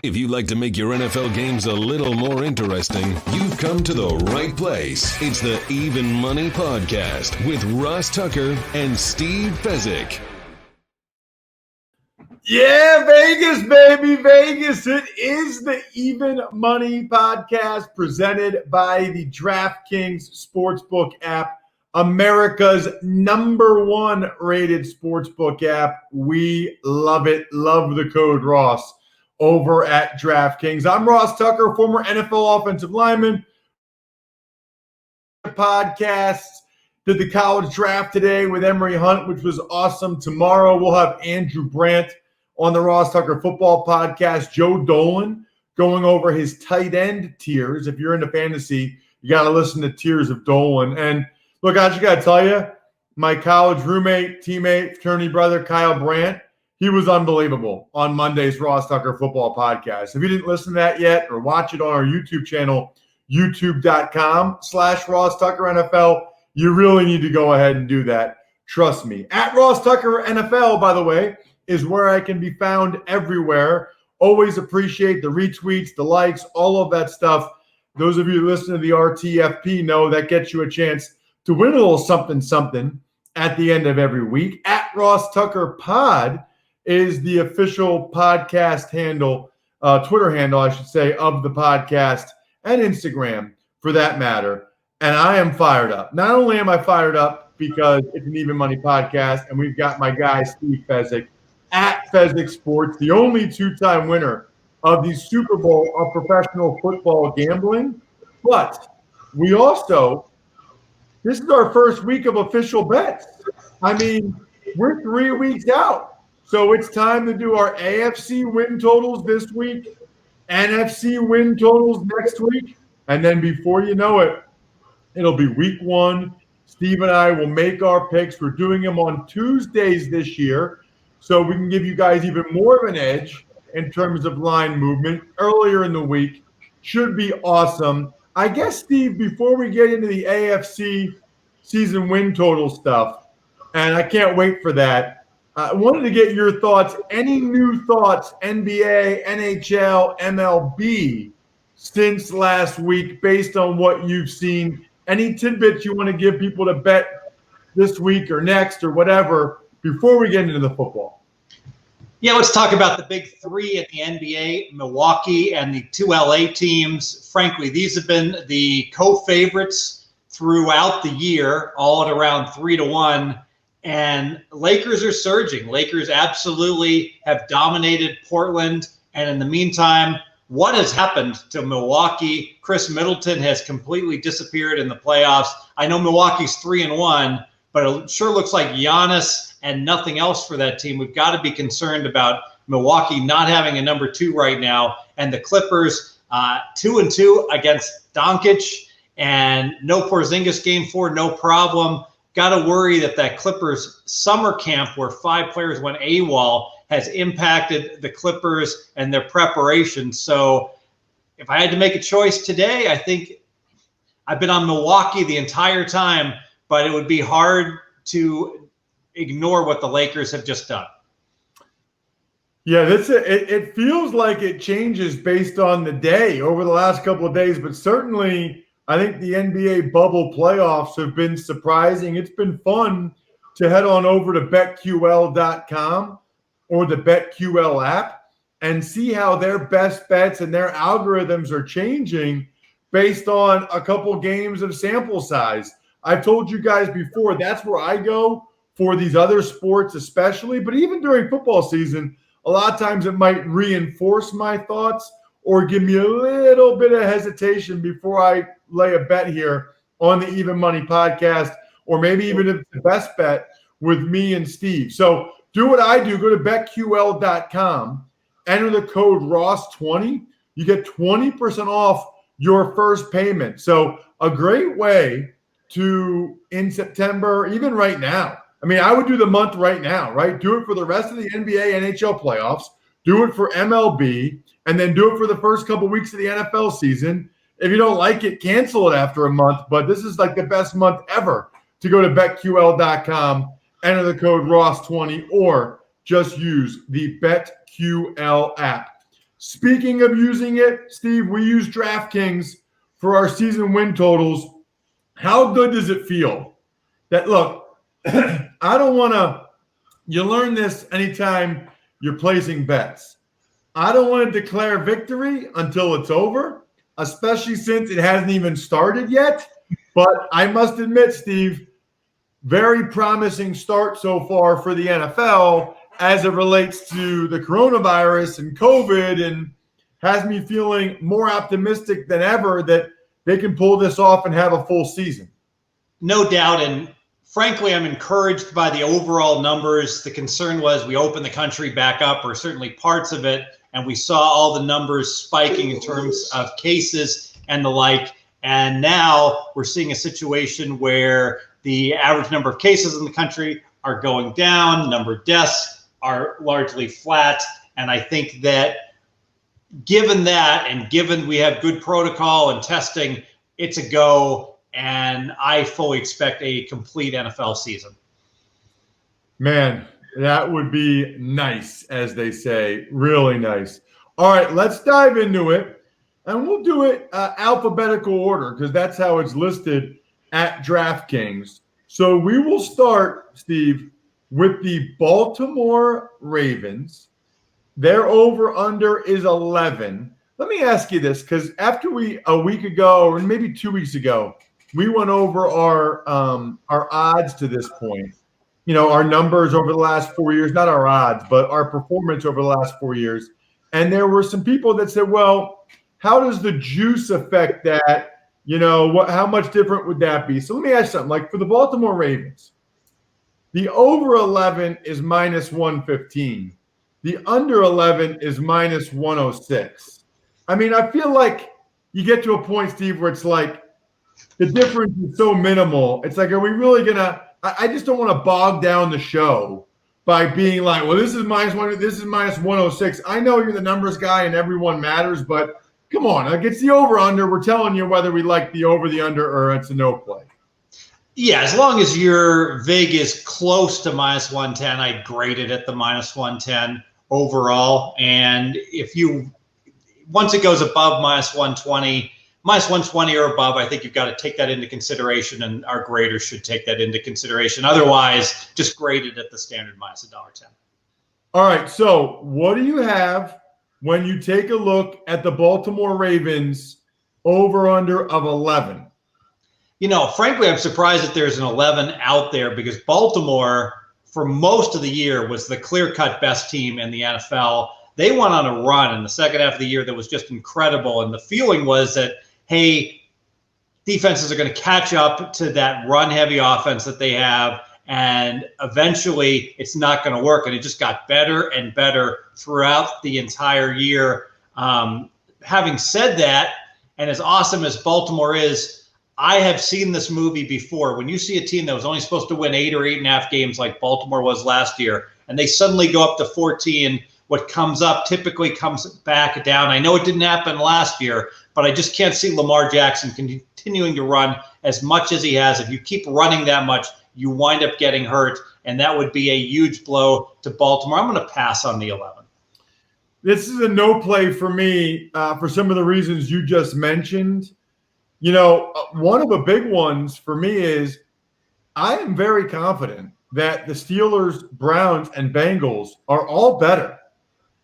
If you'd like to make your NFL games a little more interesting, you've come to the right place. It's the Even Money Podcast with Ross Tucker and Steve Fezzik. Yeah, Vegas, baby, Vegas. It is the Even Money Podcast presented by the DraftKings Sportsbook app, America's #1 rated sportsbook app. We love it. Love the code Ross over at DraftKings. I'm Ross Tucker, former NFL offensive lineman. Podcasts. Did the college draft today with Emory Hunt, which was awesome. Tomorrow we'll have Andrew Brandt on the Ross Tucker Football Podcast. Joe Dolan going over his tight end tiers. If you're into fantasy, you got to listen to Tiers of Dolan. And look, I just got to tell you, my college roommate, teammate, fraternity brother, Kyle Brandt, he was unbelievable on Monday's Ross Tucker Football Podcast. If you didn't listen to that yet or watch it on our YouTube channel, youtube.com/Ross Tucker NFL, you really need to go ahead and do that. Trust me. At Ross Tucker NFL, by the way, is where I can be found everywhere. Always appreciate the retweets, the likes, all of that stuff. Those of you who listen to the RTFP know that gets you a chance to win a little something at the end of every week. At Ross Tucker Pod is the official podcast handle, Twitter handle, I should say, of the podcast and Instagram for that matter. And I am fired up. Not only am I fired up because it's an Even Money Podcast and we've got my guy, Steve Fezzik, at Fezzik Sports, the only two-time winner of the Super Bowl of professional football gambling. But we also, this is our first week of official bets. I mean, we're 3 weeks out. So it's time to do our AFC win totals this week, NFC win totals next week. And then before you know it, it'll be week 1. Steve and I will make our picks. We're doing them on Tuesdays this year, so we can give you guys even more of an edge in terms of line movement earlier in the week. Should be awesome. I guess, Steve, before we get into the AFC season win total stuff, and I can't wait for that, I wanted to get your thoughts. Any new thoughts, NBA, NHL, MLB, since last week based on what you've seen? Any tidbits you want to give people to bet this week or next or whatever before we get into the football? Yeah, let's talk about the big three in the NBA, Milwaukee and the 2 LA teams. Frankly, these have been the co-favorites throughout the year, all at around 3-1. And Lakers are surging. Lakers absolutely have dominated Portland. And in the meantime, what has happened to Milwaukee? Chris Middleton has completely disappeared in the playoffs. I know Milwaukee's 3-1, but it sure looks like Giannis and nothing else for that team. We've got to be concerned about Milwaukee not having a number 2 right now. And the Clippers, 2-2 against Doncic, and no Porzingis game 4, no problem. Got to worry that Clippers summer camp where 5 players went AWOL has impacted the Clippers and their preparation. So if I had to make a choice today, I think I've been on Milwaukee the entire time, but it would be hard to ignore what the Lakers have just done. Yeah, it feels like it changes based on the day over the last couple of days, but certainly I think the NBA bubble playoffs have been surprising. It's been fun to head on over to betql.com or the BetQL app and see how their best bets and their algorithms are changing based on a couple games of sample size. I've told you guys before, that's where I go for these other sports especially, but even during football season, a lot of times it might reinforce my thoughts or give me a little bit of hesitation before I lay a bet here on the Even Money Podcast, or maybe even if it's the best bet with me and Steve. So do what I do. Go to betql.com, enter the code ROSS20. You get 20% off your first payment. So a great way to, in September, even right now, I mean, I would do the month right now, right? Do it for the rest of the NBA, NHL playoffs. Do it for MLB, and then do it for the first couple weeks of the NFL season. If you don't like it, cancel it after a month. But this is like the best month ever to go to betql.com, enter the code ROSS20, or just use the BetQL app. Speaking of using it, Steve, we use DraftKings for our season win totals. How good does it feel that, look, I don't want to, you learn this anytime you're placing bets. I don't want to declare victory until it's over, especially since it hasn't even started yet. But I must admit, Steve, very promising start so far for the NFL as it relates to the coronavirus and COVID, and has me feeling more optimistic than ever that they can pull this off and have a full season. No doubt. And frankly, I'm encouraged by the overall numbers. The concern was we opened the country back up, or certainly parts of it, and we saw all the numbers spiking in terms of cases and the like. And now we're seeing a situation where the average number of cases in the country are going down, number of deaths are largely flat. And I think that given that, and given we have good protocol and testing, it's a go. And I fully expect a complete NFL season. Man, that would be nice, as they say. Really nice. All right, let's dive into it. And we'll do it alphabetical order because that's how it's listed at DraftKings. So we will start, Steve, with the Baltimore Ravens. Their over-under is 11. Let me ask you this, because after a week ago, or maybe 2 weeks ago, we went over our odds to this point. You know, our numbers over the last 4 years, not our odds, but our performance over the last 4 years. And there were some people that said, well, how does the juice affect that? You know, how much different would that be? So let me ask you something. Like for the Baltimore Ravens, the over 11 is minus 115. The under 11 is minus 106. I mean, I feel like you get to a point, Steve, where it's like the difference is so minimal. It's like, are we really going to – I just don't want to bog down the show by being like, well, this is minus 1, this is minus 106. I know you're the numbers guy and everyone matters, but – come on, like it's the over-under. We're telling you whether we like the over, the under, or it's a no play. Yeah, as long as your vig is close to minus 110, I'd grade it at the minus 110 overall. And if once it goes above minus 120 or above, I think you've got to take that into consideration, and our graders should take that into consideration. Otherwise, just grade it at the standard minus $1.10. All right, so what do you have when you take a look at the Baltimore Ravens over-under of 11? You know, frankly, I'm surprised that there's an 11 out there because Baltimore, for most of the year, was the clear-cut best team in the NFL. They went on a run in the second half of the year that was just incredible. And the feeling was that, hey, defenses are going to catch up to that run-heavy offense that they have, and eventually it's not going to work. And it just got better and better throughout the entire year. Having said that, and as awesome as Baltimore is, I have seen this movie before. When you see a team that was only supposed to win 8 or 8.5 games like Baltimore was last year, and they suddenly go up to 14, what comes up typically comes back down. I know it didn't happen last year, but I just can't see Lamar Jackson continuing to run as much as he has. If you keep running that much, you wind up getting hurt, and that would be a huge blow to Baltimore. I'm going to pass on the 11. This is a no play for me for some of the reasons you just mentioned. You know, one of the big ones for me is I am very confident that the Steelers, Browns, and Bengals are all better.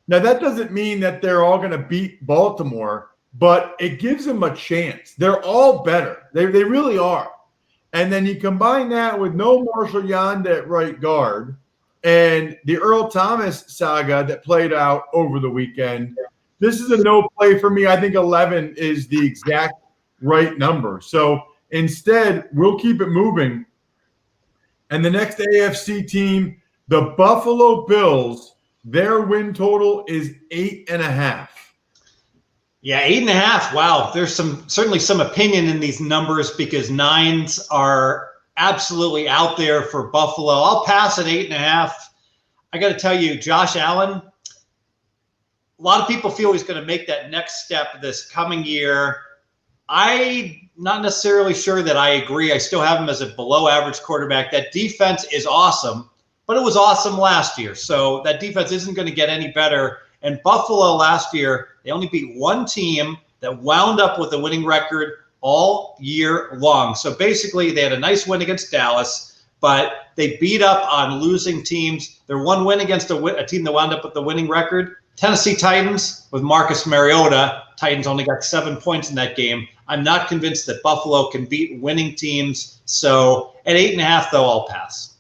Now, that doesn't mean that they're all going to beat Baltimore, but it gives them a chance. They're all better. They really are. And then you combine that with no Marshall Yanda at right guard and the Earl Thomas saga that played out over the weekend. This is a no play for me. I think 11 is the exact right number. So instead, we'll keep it moving. And the next AFC team, the Buffalo Bills, their win total is 8.5. Yeah, 8.5. Wow. There's certainly some opinion in these numbers because 9s are absolutely out there for Buffalo. I'll pass at 8.5. I got to tell you, Josh Allen, a lot of people feel he's going to make that next step this coming year. I'm not necessarily sure that I agree. I still have him as a below average quarterback. That defense is awesome, but it was awesome last year. So that defense isn't going to get any better. And Buffalo last year, they only beat one team that wound up with a winning record all year long. So basically, they had a nice win against Dallas, but they beat up on losing teams. Their one win against a team that wound up with the winning record, Tennessee Titans with Marcus Mariota. Titans only got 7 points in that game. I'm not convinced that Buffalo can beat winning teams. So at 8.5, though, I'll pass.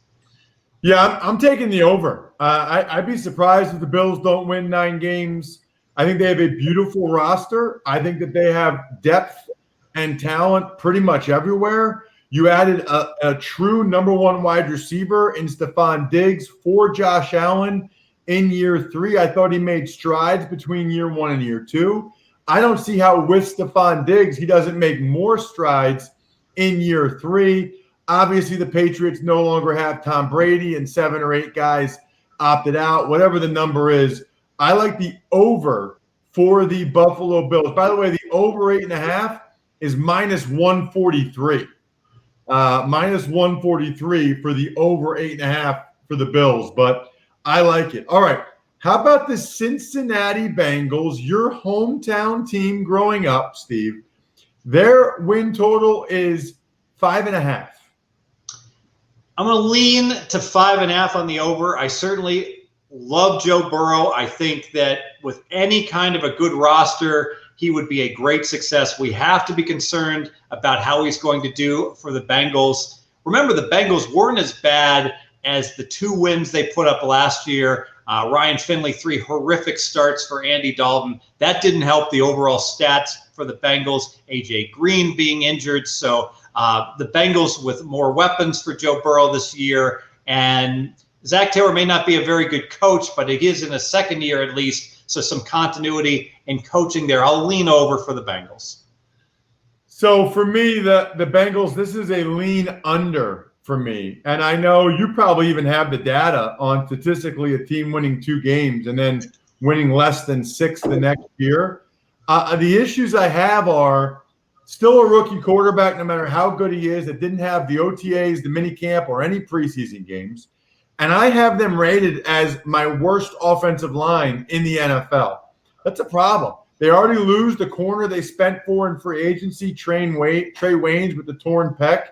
Yeah, I'm taking the over. I'd be surprised if the Bills don't win 9 games. I think they have a beautiful roster. I think that they have depth and talent pretty much everywhere. You added a true number 1 wide receiver in Stephon Diggs for Josh Allen in year 3. I thought he made strides between year 1 and year 2. I don't see how with Stephon Diggs he doesn't make more strides in year 3. Obviously, the Patriots no longer have Tom Brady, and 7 or 8 guys opted out. Whatever the number is, I like the over for the Buffalo Bills. By the way, the over 8.5 is minus 143. Minus 143 for the over 8.5 for the Bills, but I like it. All right. How about the Cincinnati Bengals, your hometown team growing up, Steve? Their win total is 5.5. I'm going to lean to 5.5 on the over. I certainly love Joe Burrow. I think that with any kind of a good roster, he would be a great success. We have to be concerned about how he's going to do for the Bengals. Remember, the Bengals weren't as bad as the 2 wins they put up last year. Ryan Finley, 3 horrific starts for Andy Dalton. That didn't help the overall stats for the Bengals. A.J. Green being injured. So the Bengals with more weapons for Joe Burrow this year. And Zach Taylor may not be a very good coach, but he is in his second year at least. So some continuity in coaching there. I'll lean over for the Bengals. So for me, the Bengals, this is a lean under for me. And I know you probably even have the data on statistically a team winning 2 games and then winning less than 6 the next year. The issues I have are still a rookie quarterback, no matter how good he is, that didn't have the OTAs, the minicamp, or any preseason games. And I have them rated as my worst offensive line in the NFL. That's a problem. They already lose the corner they spent for in free agency, Trey Waynes with the torn pec.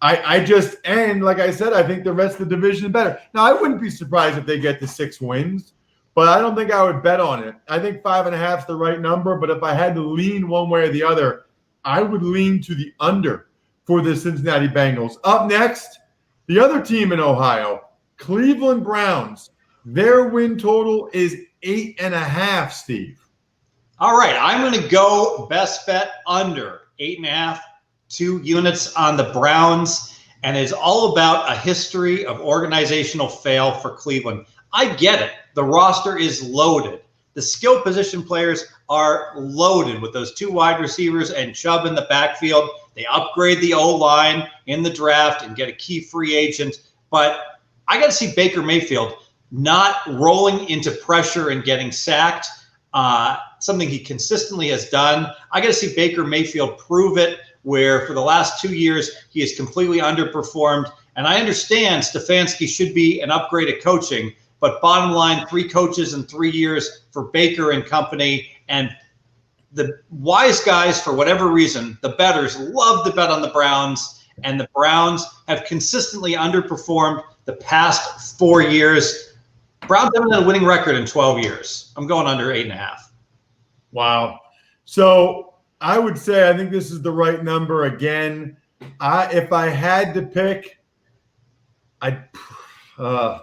And like I said, I think the rest of the division is better. Now, I wouldn't be surprised if they get to 6 wins, but I don't think I would bet on it. I think 5.5 is the right number, but if I had to lean one way or the other, I would lean to the under for the Cincinnati Bengals. Up next, the other team in Ohio, Cleveland Browns. Their win total is 8.5, Steve. All right, I'm going to go best bet under 8.5, 2 units on the Browns, and it's all about a history of organizational fail for Cleveland. I get it. The roster is loaded. The skill position players are loaded with those 2 wide receivers and Chubb in the backfield. They upgrade the O-line in the draft and get a key free agent. But I got to see Baker Mayfield not rolling into pressure and getting sacked, something he consistently has done. I got to see Baker Mayfield prove it, where for the last 2 years he has completely underperformed. And I understand Stefanski should be an upgrade at coaching, but bottom line, 3 coaches in 3 years for Baker and company. And the wise guys, for whatever reason, the bettors love to bet on the Browns, and the Browns have consistently underperformed the past 4 years. Browns haven't had a winning record in 12 years. I'm going under 8.5. Wow. So I would say I think this is the right number again. If I had to pick,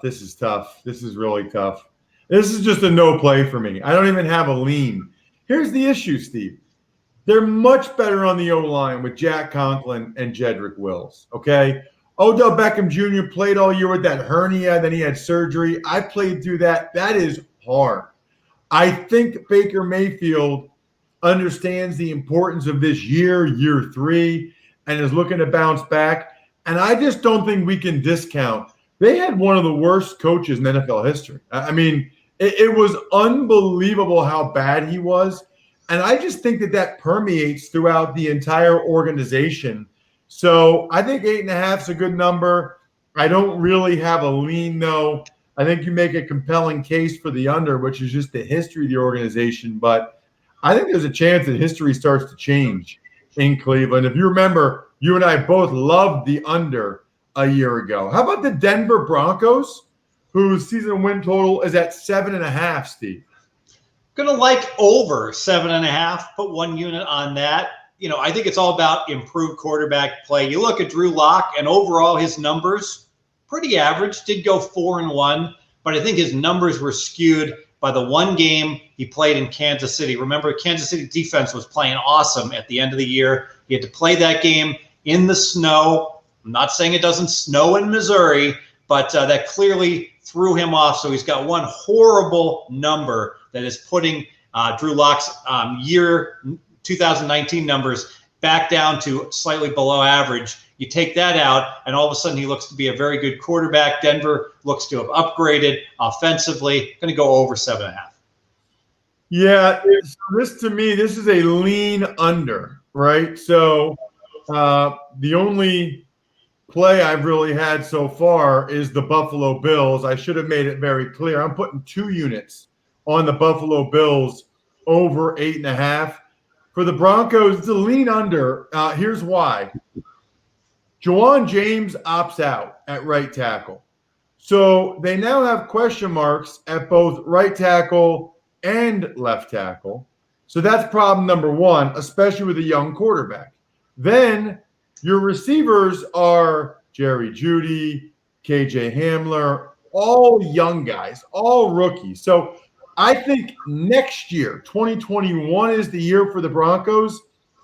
this is tough. This is really tough. This is just a no play for me. I don't even have a lean. Here's the issue, Steve. They're much better on the O-line with Jack Conklin and Jedrick Wills, okay? Odell Beckham Jr. played all year with that hernia, then he had surgery. I played through that. That is hard. I think Baker Mayfield understands the importance of this year 3, and is looking to bounce back. And I just don't think we can discount. They had one of the worst coaches in NFL history. I mean, it was unbelievable how bad he was. And I just think that permeates throughout the entire organization. So I think 8.5 is a good number. I don't really have a lean, though. I think you make a compelling case for the under, which is just the history of the organization. But I think there's a chance that history starts to change in Cleveland. If you remember, you and I both loved the under a year ago. How about the Denver Broncos, whose season win total is at 7.5, Steve? Gonna like over 7.5, put 1 unit on that. I think it's all about improved quarterback play. You look at Drew Lock, and overall his numbers, pretty average, did go 4-1, but I think his numbers were skewed by the one game he played in Kansas City. Remember, Kansas City defense was playing awesome at the end of the year. He had to play that game in the snow. I'm not saying it doesn't snow in Missouri, but that clearly threw him off. So he's got one horrible number that is putting Drew Lock's year 2019 numbers back down to slightly below average. You take that out, and all of a sudden he looks to be a very good quarterback. Denver looks to have upgraded offensively. Going to go over 7.5. Yeah, so this is a lean under, right? So the only play I've really had so far is the Buffalo Bills. I should have made it very clear. I'm putting 2 units on the Buffalo Bills over 8.5. For the Broncos, it's a lean under. Here's why. Juwan James opts out at right tackle. So they now have question marks at both right tackle and left tackle. So that's problem number one, especially with a young quarterback. Then your receivers are Jerry Jeudy, KJ Hamler, all young guys, all rookies. So I think next year, 2021, is the year for the Broncos.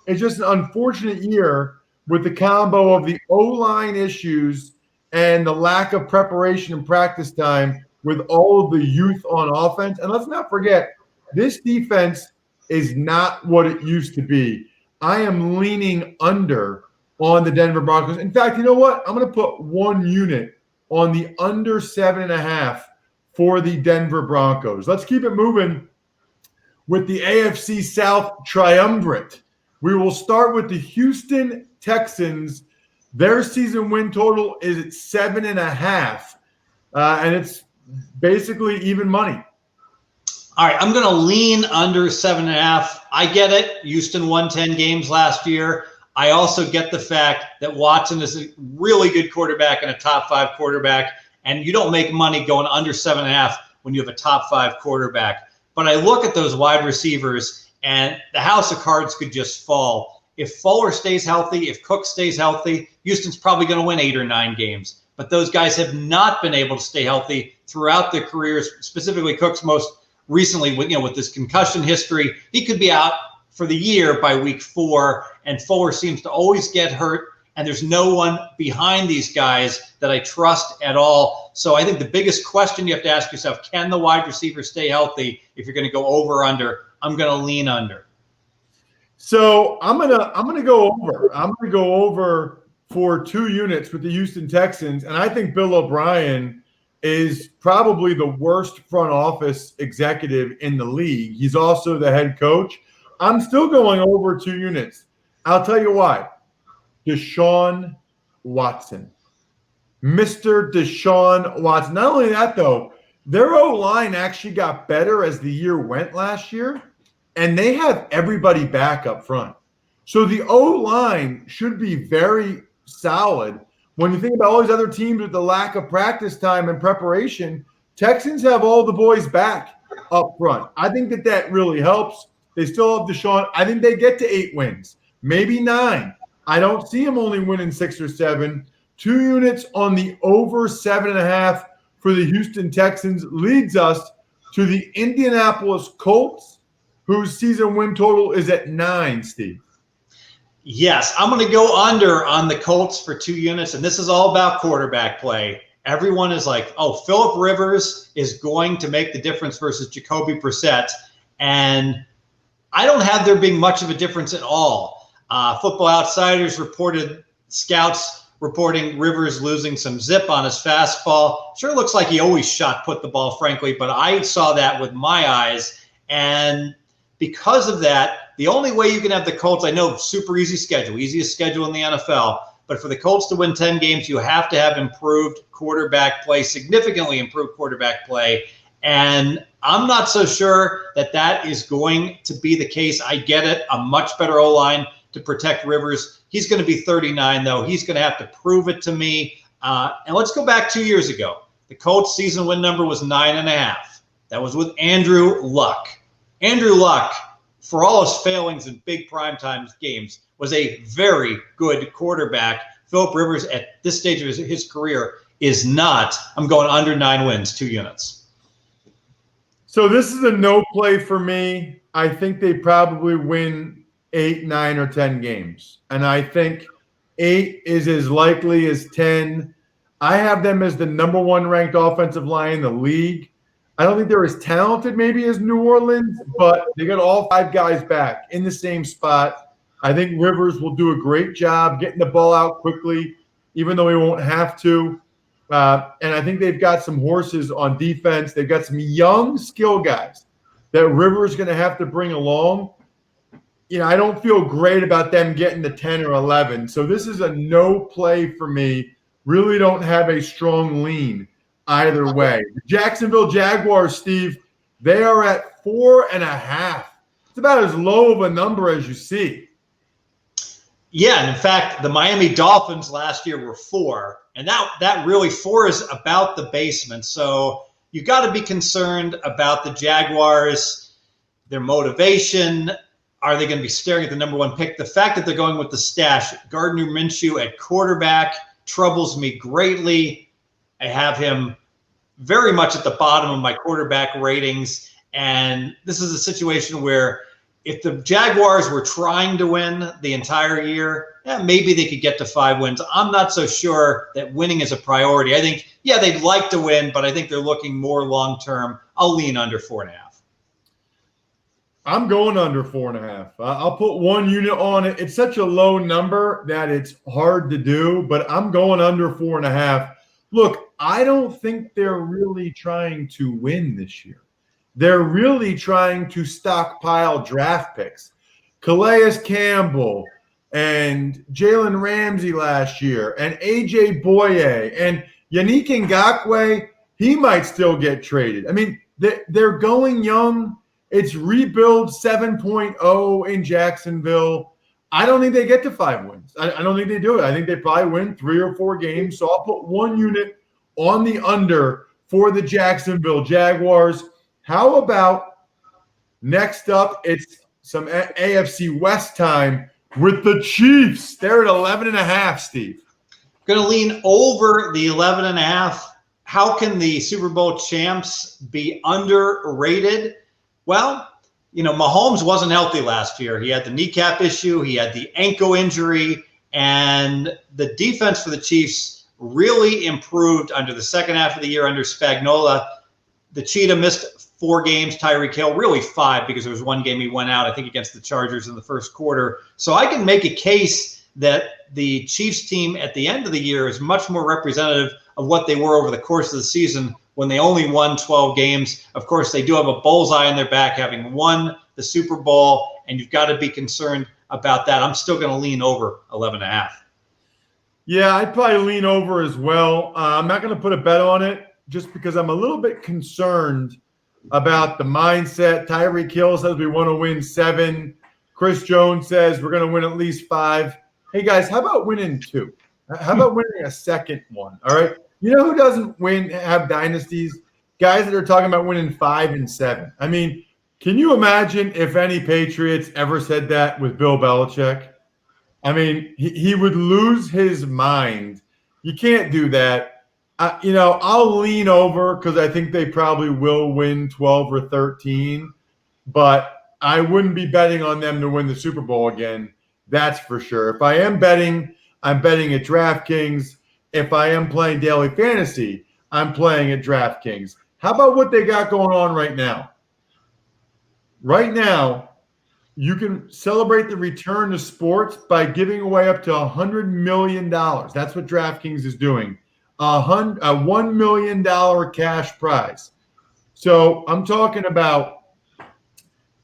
It's just an unfortunate year with the combo of the O-line issues and the lack of preparation and practice time with all of the youth on offense. And let's not forget, this defense is not what it used to be. I am leaning under on the Denver Broncos. In fact, you know what? I'm going to put 1 unit on the under 7.5 for the Denver Broncos. Let's keep it moving with the AFC South triumvirate. We will start with the Houston Texans. Their season win total is at 7.5, and it's basically even money. All right, I'm going to lean under 7.5. I get it. Houston won 10 games last year. I also get the fact that Watson is a really good quarterback and a top 5 quarterback, and you don't make money going under 7.5 when you have a top 5 quarterback. But I look at those wide receivers, and the house of cards could just fall. If Fuller stays healthy, if Cook stays healthy, Houston's probably going to win 8 or 9 games. But those guys have not been able to stay healthy throughout their careers, specifically Cook's most recently with this concussion history. He could be out for the year by week 4, and Fuller seems to always get hurt, and there's no one behind these guys that I trust at all. So I think the biggest question you have to ask yourself, can the wide receiver stay healthy if you're going to go over or under? I'm going to lean under. So I'm gonna go over. I'm gonna go over for 2 units with the Houston Texans, and I think Bill O'Brien is probably the worst front office executive in the league. He's also the head coach. I'm still going over 2 units. I'll tell you why. Deshaun Watson. Mr. Deshaun Watson. Not only that, though, their O-line actually got better as the year went last year, and they have everybody back up front. So the O-line should be very solid. When you think about all these other teams with the lack of practice time and preparation, Texans have all the boys back up front. I think that really helps. They still have Deshaun. I think they get to 8 wins, maybe 9. I don't see them only winning 6 or 7. 2 units on the over 7.5 for the Houston Texans leads us to the Indianapolis Colts, whose season win total is at 9, Steve. Yes, I'm going to go under on the Colts for 2 units, and this is all about quarterback play. Everyone is like, oh, Phillip Rivers is going to make the difference versus Jacoby Brissett, and I don't have there being much of a difference at all. Football Outsiders reported, scouts reporting Rivers losing some zip on his fastball. Sure looks like he always shot put the ball, frankly, but I saw that with my eyes, and because of that, the only way you can have the Colts, I know super easy schedule, easiest schedule in the NFL, But for the Colts to win 10 games, you have to have improved quarterback play, significantly improved quarterback play. And I'm not so sure that that is going to be the case. I get it. A much better O-line to protect Rivers. He's going to be 39, though. He's going to have to prove it to me. And let's go back 2 years ago. The Colts' season win number was 9.5. That was with Andrew Luck. Andrew Luck, for all his failings in big primetime games, was a very good quarterback. Phillip Rivers, at this stage of his career, is not. I'm going under 9 wins, 2 units. So this is a no play for me. I think they probably win 8, 9, or 10 games. And I think 8 is as likely as 10. I have them as the number 1 ranked offensive line in the league. I don't think they're as talented maybe as New Orleans, but they got all 5 guys back in the same spot. I think Rivers will do a great job getting the ball out quickly, even though he won't have to. And I think they've got some horses on defense. They've got some young skill guys that Rivers is going to have to bring along. I don't feel great about them getting to 10 or 11. So this is a no play for me. Really don't have a strong lean either way. The Jacksonville Jaguars, Steve, they are at 4.5. It's about as low of a number as you see. Yeah, and in fact, the Miami Dolphins last year were 4, and that really 4 is about the basement. So you got to be concerned about the Jaguars, their motivation. Are they going to be staring at the number 1 pick? The fact that they're going with the stash, Gardner Minshew at quarterback, troubles me greatly. I have him very much at the bottom of my quarterback ratings. And this is a situation where if the Jaguars were trying to win the entire year, maybe they could get to 5 wins. I'm not so sure that winning is a priority. I think, they'd like to win, but I think they're looking more long-term. I'll lean under 4.5. I'm going under 4.5. I'll put 1 unit on it. It's such a low number that it's hard to do, but I'm going under 4.5. Look, I don't think they're really trying to win this year. They're really trying to stockpile draft picks. Calais Campbell and Jalen Ramsey last year and A.J. Boye and Yannick Ngakoue, he might still get traded. I mean, they're going young. It's rebuild 7.0 in Jacksonville. I don't think they get to 5 wins. I don't think they do it. I think they probably win 3 or 4 games. So I'll put 1 unit on the under for the Jacksonville Jaguars. How about next up? It's some AFC West time with the Chiefs. They're at 11.5, Steve. Going to lean over the 11.5. How can the Super Bowl champs be underrated? Well, Mahomes wasn't healthy last year. He had the kneecap issue. He had the ankle injury. And the defense for the Chiefs really improved under the second half of the year under Spagnuolo. The Cheetah missed 4 games. Tyreek Hill, really 5, because there was 1 game he went out, I think, against the Chargers in the first quarter. So I can make a case that the Chiefs team at the end of the year is much more representative of what they were over the course of the season when they only won 12 games. Of course, they do have a bullseye on their back, having won the Super Bowl, and you've got to be concerned about that. I'm still going to lean over 11.5. Yeah, I'd probably lean over as well. I'm not going to put a bet on it just because I'm a little bit concerned about the mindset. Tyreek Hill says we want to win 7. Chris Jones says we're going to win at least 5. Hey, guys, how about winning 2? How about winning a second one? All right. You know who doesn't have dynasties? Guys that are talking about winning 5 and 7. I mean, can you imagine if any Patriots ever said that with Bill Belichick? I mean, he would lose his mind. You can't do that. I'll lean over because I think they probably will win 12 or 13, but I wouldn't be betting on them to win the Super Bowl again. That's for sure. If I am betting, I'm betting at DraftKings. If I am playing daily fantasy, I'm playing at DraftKings. How about what they got going on right now? Right now, you can celebrate the return to sports by giving away up to $100 million. That's what DraftKings is doing. A $1 million cash prize. So I'm talking about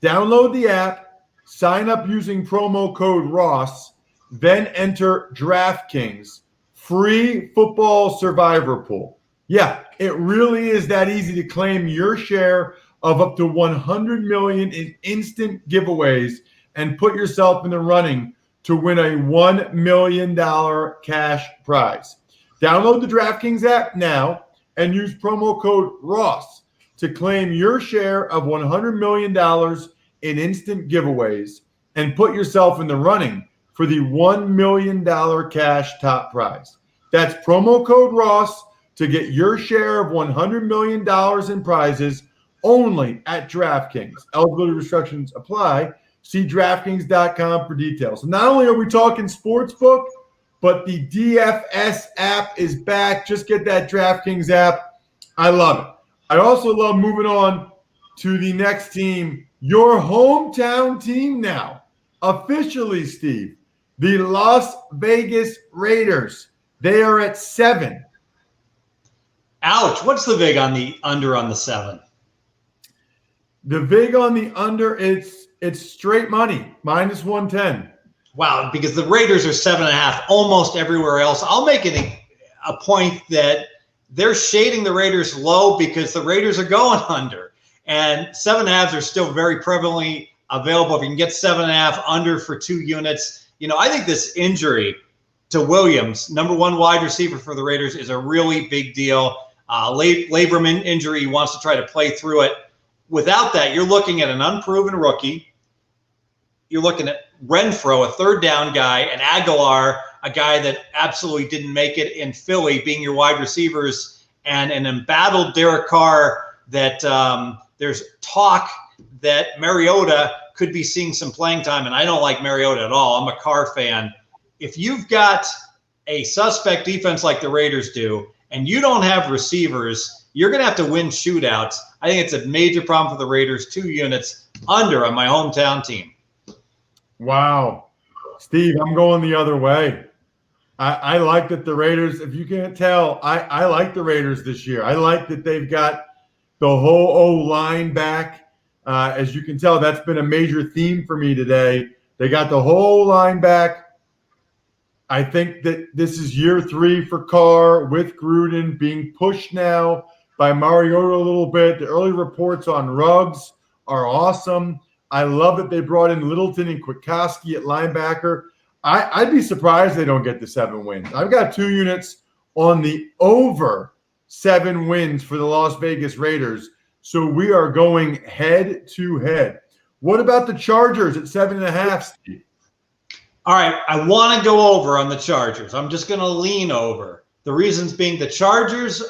download the app, sign up using promo code Ross, then enter DraftKings free football survivor pool. Yeah, it really is that easy to claim your share of up to $100 million in instant giveaways and put yourself in the running to win a $1 million cash prize. Download the DraftKings app now and use promo code ROSS to claim your share of $100 million in instant giveaways and put yourself in the running for the $1 million cash top prize. That's promo code ROSS to get your share of $100 million in prizes only at DraftKings. Eligibility restrictions apply. See DraftKings.com for details. So not only are we talking sportsbook, but the DFS app is back. Just get that DraftKings app. I love it. I also love moving on to the next team, your hometown team now. Officially, Steve, the Las Vegas Raiders. They are at 7. Ouch. What's the vig on the under on the 7? The vig on the under, it's straight money, -110. Wow, because the Raiders are 7.5 almost everywhere else. I'll make it a point that they're shading the Raiders low because the Raiders are going under. And 7.5s are still very prevalently available. If you can get 7.5 under for 2 units, I think this injury to Williams, number 1 wide receiver for the Raiders, is a really big deal. Labrum injury, he wants to try to play through it. Without that, you're looking at an unproven rookie. You're looking at Renfro, a third down guy, and Aguilar, a guy that absolutely didn't make it in Philly, being your wide receivers, and an embattled Derek Carr that there's talk that Mariota could be seeing some playing time, and I don't like Mariota at all. I'm a Carr fan. If you've got a suspect defense like the Raiders do, and you don't have receivers, you're going to have to win shootouts. I think it's a major problem for the Raiders. 2 units under on my hometown team. Wow. Steve, I'm going the other way. I like that the Raiders, if you can't tell, I like the Raiders this year. I like that they've got the whole O-line back. As you can tell, that's been a major theme for me today. They got the whole line back. I think that this is year 3 for Carr with Gruden being pushed now by Mariota a little bit. The early reports on Ruggs are awesome. I love that they brought in Littleton and Kwiatkowski at linebacker. I'd be surprised they don't get the 7 wins. I've got 2 units on the over 7 wins for the Las Vegas Raiders. So we are going head to head. What about the Chargers at 7.5, Steve? All right, I want to go over on the Chargers. I'm just going to lean over. The reasons being the Chargers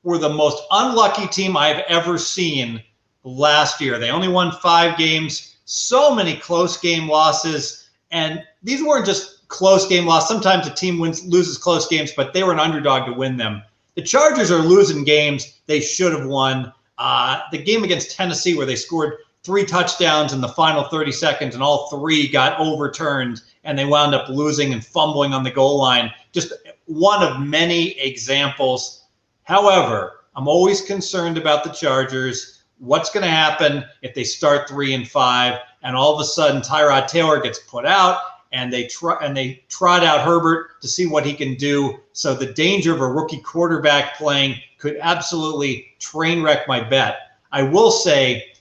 were the most unlucky team I've ever seen last year. They only won 5 games, so many close game losses, and these weren't just close game losses. Sometimes a team loses close games, but they were an underdog to win them. The Chargers are losing games they should have won. The game against Tennessee where they scored 3 touchdowns in the final 30 seconds and all 3 got overturned and they wound up losing and fumbling on the goal line. Just one of many examples. However, I'm always concerned about the Chargers. What's going to happen if they start 3-5 and all of a sudden Tyrod Taylor gets put out and they trot out Herbert to see what he can do. So the danger of a rookie quarterback playing could absolutely train wreck my bet. I will say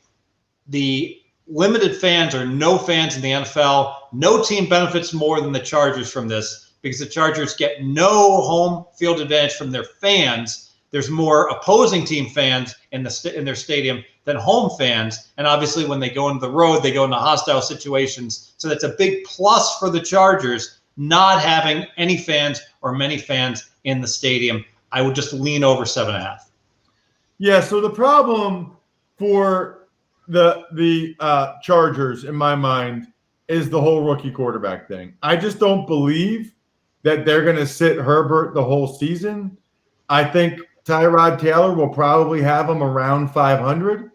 the limited fans or no fans in the NFL, no team benefits more than the Chargers from this because the Chargers get no home field advantage from their fans. There's more opposing team fans in their stadium than home fans. And obviously when they go into the road, they go into hostile situations. So that's a big plus for the Chargers, not having any fans or many fans in the stadium. I would just lean over 7.5. Yeah, so the problem for the Chargers, in my mind, is the whole rookie quarterback thing. I just don't believe that they're going to sit Herbert the whole season. I think Tyrod Taylor will probably have him around 500,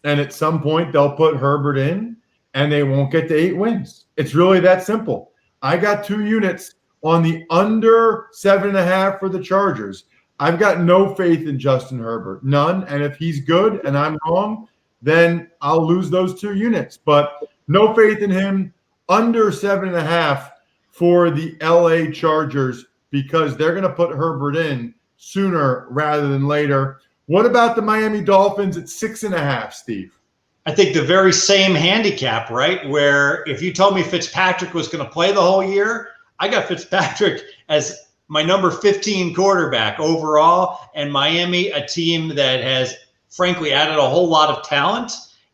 and at some point they'll put Herbert in, and they won't get to 8 wins. It's really that simple. I got 2 units on the under 7.5 for the Chargers. I've got no faith in Justin Herbert, none. And if he's good and I'm wrong, then I'll lose those 2 units. But no faith in him. Under 7.5 for the LA Chargers because they're going to put Herbert in sooner rather than later. What about the Miami Dolphins at 6.5, Steve? I think the very same handicap, right? Where if you told me Fitzpatrick was going to play the whole year, I got Fitzpatrick as my number 15 quarterback overall, and Miami, a team that has frankly added a whole lot of talent.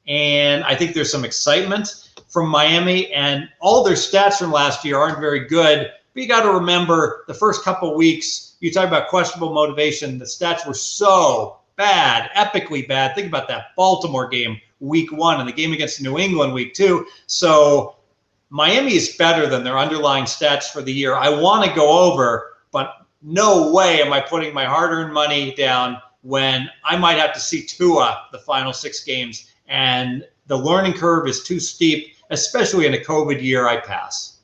And I think there's some excitement from Miami, and all their stats from last year aren't very good. But you got to remember the first couple of weeks, you talk about questionable motivation. The stats were so bad, epically bad. Think about that Baltimore game week 1 and the game against New England week 2. So Miami is better than their underlying stats for the year. I want to go over, but no way am I putting my hard-earned money down when I might have to see Tua the final 6 games. And the learning curve is too steep, especially in a COVID year. I pass.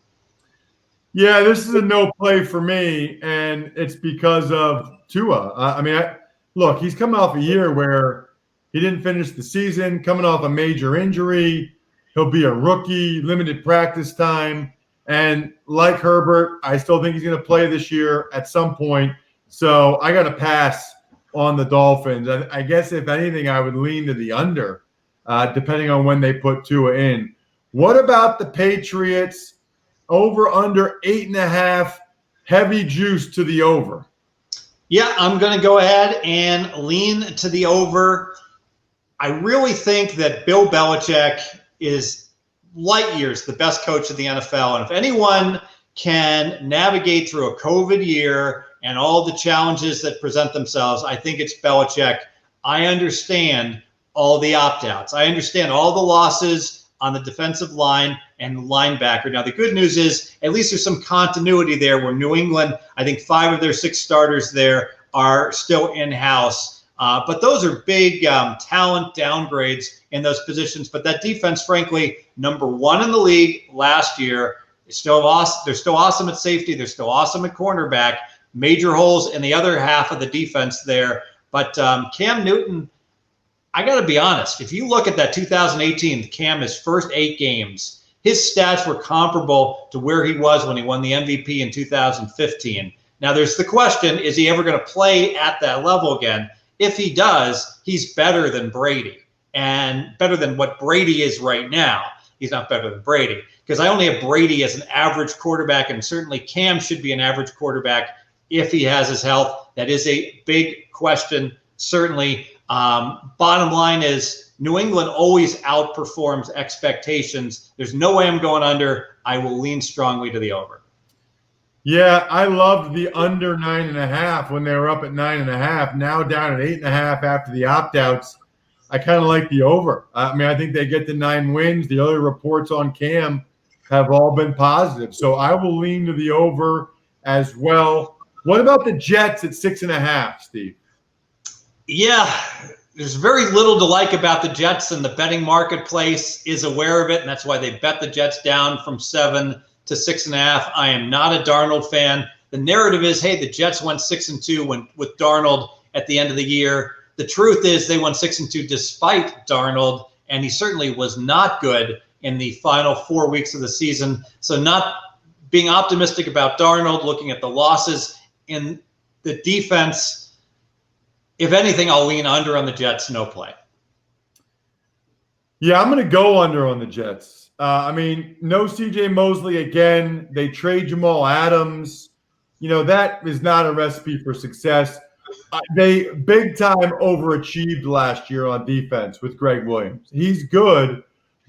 Yeah, this is a no play for me, and it's because of Tua. Look, he's coming off a year where he didn't finish the season, coming off a major injury. He'll be a rookie, limited practice time. And like Herbert, I still think he's going to play this year at some point. So I got to pass on the Dolphins. I guess, if anything, I would lean to the under, depending on when they put Tua in. What about the Patriots? Over under 8.5, heavy juice to the over. Yeah, I'm going to go ahead and lean to the over. I really think that Bill Belichick is light years the best coach of the NFL. And if anyone can navigate through a COVID year and all the challenges that present themselves, I think it's Belichick. I understand all the opt-outs. I understand all the losses on the defensive line and linebacker. Now, the good news is at least there's some continuity there where New England, I think 5 of their 6 starters there are still in-house. But those are big talent downgrades in those positions. But that defense, frankly, number 1 in the league last year, is still awesome. They're still awesome at safety. They're still awesome at cornerback. Major holes in the other half of the defense there. But Cam Newton, I got to be honest. If you look at that 2018 Cam, his first 8 games, his stats were comparable to where he was when he won the MVP in 2015. Now, there's the question, is he ever going to play at that level again? If he does, he's better than Brady and better than what Brady is right now. He's not better than Brady because I only have Brady as an average quarterback, and certainly Cam should be an average quarterback if he has his health. That is a big question, certainly. Bottom line is New England always outperforms expectations. There's no way I'm going under. I will lean strongly to the over. Yeah, I loved the under 9.5 when they were up at 9.5. Now down at 8.5 after the opt-outs. I kind of like the over. I think they get the 9 wins. The other reports on Cam have all been positive. So I will lean to the over as well. What about the Jets at 6.5, Steve? Yeah, there's very little to like about the Jets, and the betting marketplace is aware of it, and that's why they bet the Jets down from 7 to 6.5. I am not a Darnold fan. The narrative is, hey, the Jets went 6-2 with Darnold at the end of the year. The truth is they won 6-2 despite Darnold, and he certainly was not good in the final 4 weeks of the season. So not being optimistic about Darnold, looking at the losses in the defense, if anything, I'll lean under on the Jets, no play. Yeah, I'm going to go under on the Jets. No C.J. Mosley again. They trade Jamal Adams. That is not a recipe for success. They big time overachieved last year on defense with Greg Williams. He's good,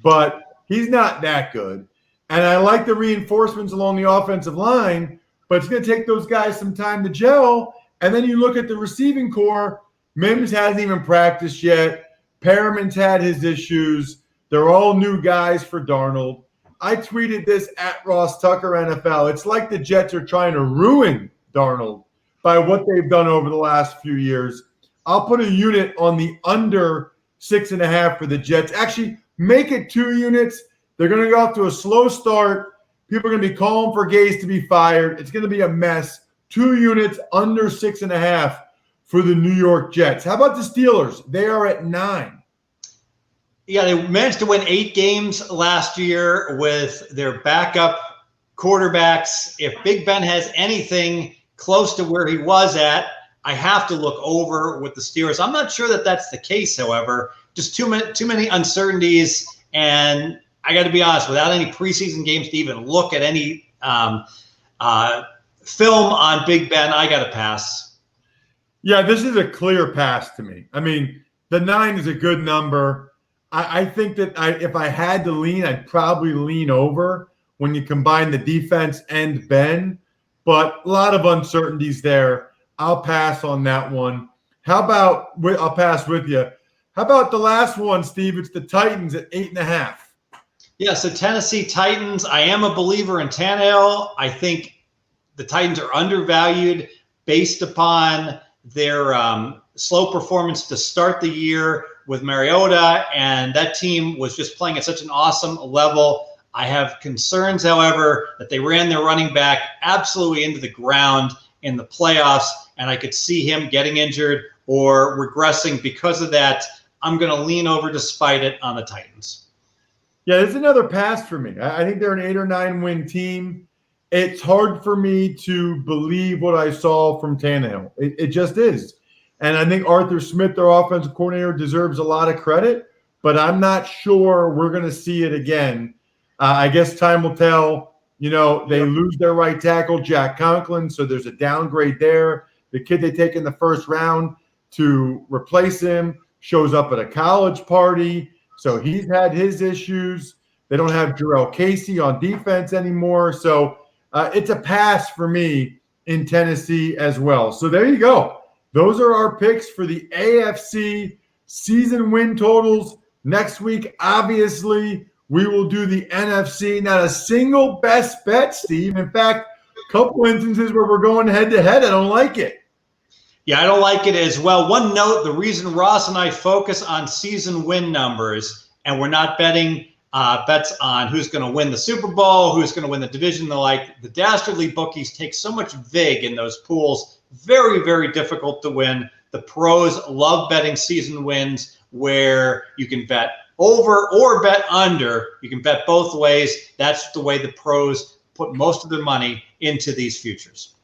but he's not that good. And I like the reinforcements along the offensive line, but it's going to take those guys some time to gel. And then you look at the receiving core. Mims hasn't even practiced yet. Perriman's had his issues. They're all new guys for Darnold. I tweeted this at Ross Tucker NFL. It's like the Jets are trying to ruin Darnold by what they've done over the last few years. I'll put a unit on the under 6.5 for the Jets. Actually, make it 2 units. They're going to go off to a slow start. People are going to be calling for Gase to be fired. It's going to be a mess. 2 units under 6.5 for the New York Jets. How about the Steelers? They are at 9. Yeah, they managed to win 8 games last year with their backup quarterbacks. If Big Ben has anything close to where he was at, I have to look over with the Steelers. I'm not sure that that's the case, however. Just too many uncertainties, and I got to be honest, without any preseason games to even look at any film on Big Ben, I got to pass. Yeah, this is a clear pass to me. I mean, the 9 is a good number. I think that if I had to lean, I'd probably lean over when you combine the defense and Ben, but a lot of uncertainties there. I'll pass on that one. I'll pass with you. How about the last one, Steve? It's the Titans at 8.5. Yeah, so Tennessee Titans, I am a believer in Tannehill. I think the Titans are undervalued based upon their slow performance to start the year with Mariota, and that team was just playing at such an awesome level. I have concerns, however, that they ran their running back absolutely into the ground in the playoffs, and I could see him getting injured or regressing because of that. I'm going to lean over despite it on the Titans. Yeah, it's another pass for me. I think they're an 8 or 9 win team. It's hard for me to believe what I saw from Tannehill. It just is. And I think Arthur Smith, their offensive coordinator, deserves a lot of credit, but I'm not sure we're going to see it again. I guess time will tell. They lose their right tackle, Jack Conklin, so there's a downgrade there. The kid they take in the first round to replace him shows up at a college party, so he's had his issues. They don't have Jarrell Casey on defense anymore, so it's a pass for me in Tennessee as well. So there you go. Those are our picks for the AFC season win totals. Next week, obviously, we will do the NFC. Not a single best bet, Steve. In fact, a couple instances where we're going head-to-head. I don't like it. Yeah, I don't like it as well. One note, the reason Ross and I focus on season win numbers and we're not betting bets on who's going to win the Super Bowl, who's going to win the division, the dastardly bookies take so much vig in those pools. Very, very difficult to win. The pros love betting season wins where you can bet over or bet under. You can bet both ways. That's the way the pros put most of their money into these futures.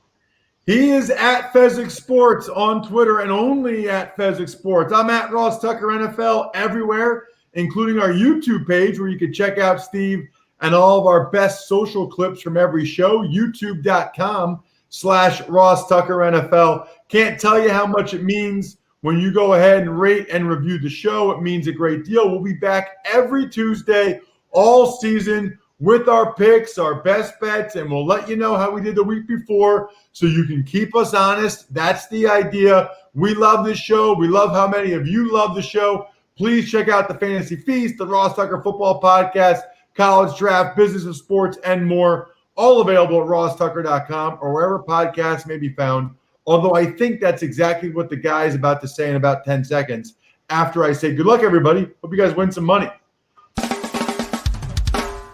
He is at Fezzik Sports on Twitter and only at Fezzik Sports. I'm at Ross Tucker NFL everywhere, including our YouTube page where you can check out Steve and all of our best social clips from every show, youtube.com/Ross Tucker NFL. Can't tell you how much it means when you go ahead and rate and review the show. It means a great deal. We'll be back every Tuesday all season with our picks, our best bets, and we'll let you know how we did the week before so you can keep us honest. That's the idea. We love this show. We love how many of you love the show. Please check out the Fantasy Feast, the Ross Tucker Football Podcast, College Draft, Business of Sports, and more. All available at rosstucker.com or wherever podcasts may be found. Although I think that's exactly what the guy is about to say in about 10 seconds after I say good luck, everybody. Hope you guys win some money.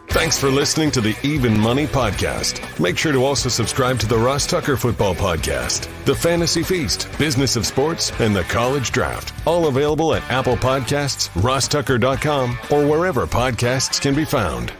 Thanks for listening to the Even Money Podcast. Make sure to also subscribe to the Ross Tucker Football Podcast, the Fantasy Feast, Business of Sports, and the College Draft. All available at Apple Podcasts, rosstucker.com, or wherever podcasts can be found.